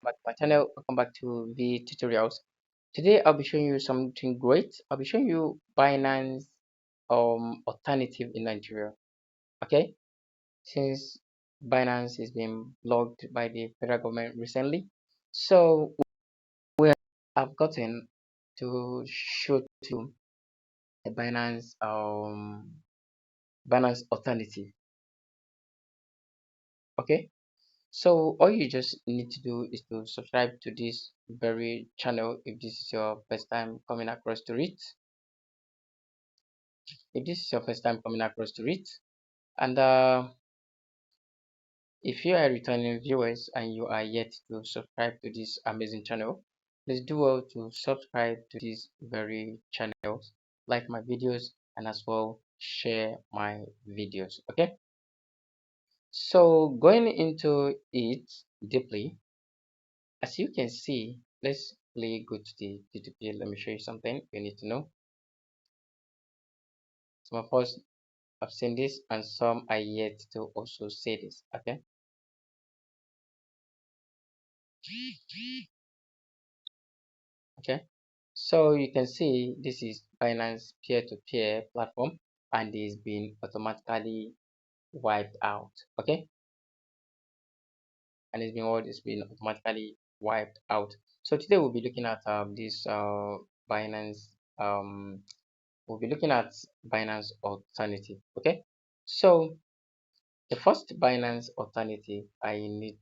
back to my channel. Welcome back to the tutorials. Today I'll be showing you something great. I'll be showing you Binance alternative in Nigeria. Okay, since Binance is being blocked by the federal government recently, so we have gotten to show to a Binance alternative. Okay. So all you just need to do is to subscribe to this very channel if this is your first time coming across to it. If this is your first time coming across to it, and if you are returning viewers and you are yet to subscribe to this amazing channel, please do well to subscribe to this very channel, like my videos, and as well share my videos. Okay. So going into it deeply, as you can see, let's play go to the TTP. Let me show you something you need to know. Some of us have seen this and some are yet to also say this. Okay. Okay. So you can see this is Binance peer-to-peer platform and it's been automatically wiped out. Okay. And it's been automatically wiped out. So today we'll be looking at this Binance we'll be looking at Binance alternative. Okay, so the first Binance alternative I need